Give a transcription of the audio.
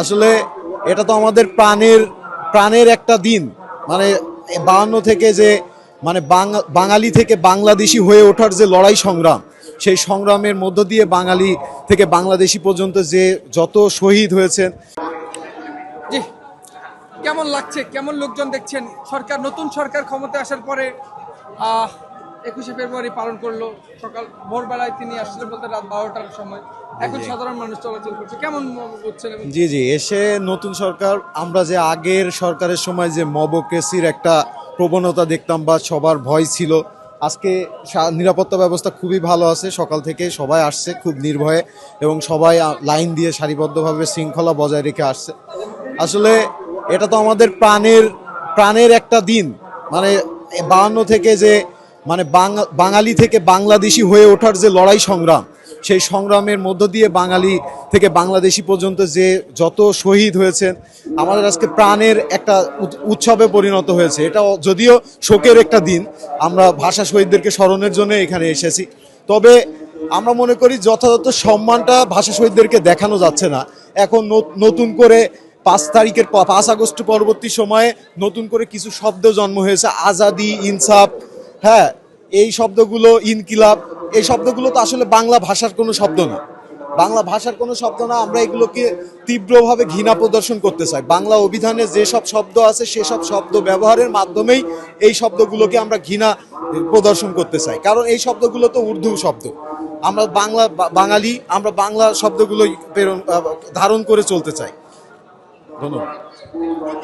আসলে এটা তো আমাদের প্রাণের একটা দিন। মানে 52 থেকে যে মানে বাঙালি থেকে বাংলাদেশি হয়ে ওঠার যে লড়াই সংগ্রাম, সেই সংগ্রামের মধ্য দিয়ে বাঙালি থেকে বাংলাদেশি পর্যন্ত যে যত শহীদ হয়েছেন। জি, কেমন লাগছে, কেমন লোকজন দেখছেন? নতুন সরকার ক্ষমতায় আসার পরে 21শে ফেব্রুয়ারি পালন করলো। সকাল ভোরবেলায় তিনি আসছিলেন বলতে রাত 12টার সময়। এখন সাধারণ মানুষ চলাচল করছে, কেমন বুঝছেন? জি জি, এসে নতুন সরকার, আমরা যে আগের সরকারের সময় যে মবক্রেসির একটা প্রবণতা দেখতাম বা সবার ভয় ছিল, আজকে নিরাপত্তা ব্যবস্থা খুবই ভালো আছে। সকাল থেকে সবাই আসছে খুব নির্ভয়ে এবং সবাই লাইন দিয়ে সারিবদ্ধভাবে শৃঙ্খলা বজায় রেখে আসছে। আসলে এটা তো আমাদের প্রাণের একটা দিন। মানে 52 থেকে যে মানে বাঙালি থেকে বাংলাদেশি হয়ে ওঠার যে লড়াই সংগ্রাম, সেই সংগ্রামের মধ্য দিয়ে বাঙালি থেকে বাংলাদেশি পর্যন্ত যে যত শহীদ হয়েছেন, আমাদের আজকে প্রাণের একটা উৎসবে পরিণত হয়েছে। এটা যদিও শোকের একটা দিন, আমরা ভাষা শহীদদেরকে স্মরণের জন্য এখানে এসেছি। তবে আমরা মনে করি যথাযথ সম্মানটা ভাষা শহীদদেরকে দেখানো যাচ্ছে না। এখন নতুন করে 5 আগস্ট পরবর্তী সময়ে নতুন করে কিছু শব্দ জন্ম হয়েছে, আজাদি, ইনসাফ, হ্যাঁ, এই শব্দগুলো, ইনকিলাব, এই শব্দগুলো তো আসলে বাংলা ভাষার কোনো শব্দ না। বাংলা ভাষার কোনো শব্দ না। আমরা এগুলোকে তীব্রভাবে ঘৃণা প্রদর্শন করতে চাই। বাংলা অভিধানে যেসব শব্দ আছে সেসব শব্দ ব্যবহারের মাধ্যমেই এই শব্দগুলোকে আমরা ঘৃণা প্রদর্শন করতে চাই, কারণ এই শব্দগুলো তো উর্দু শব্দ। আমরা বাঙালি, আমরা বাংলা শব্দগুলো ধারণ করে চলতে চাই। ধন্যবাদ।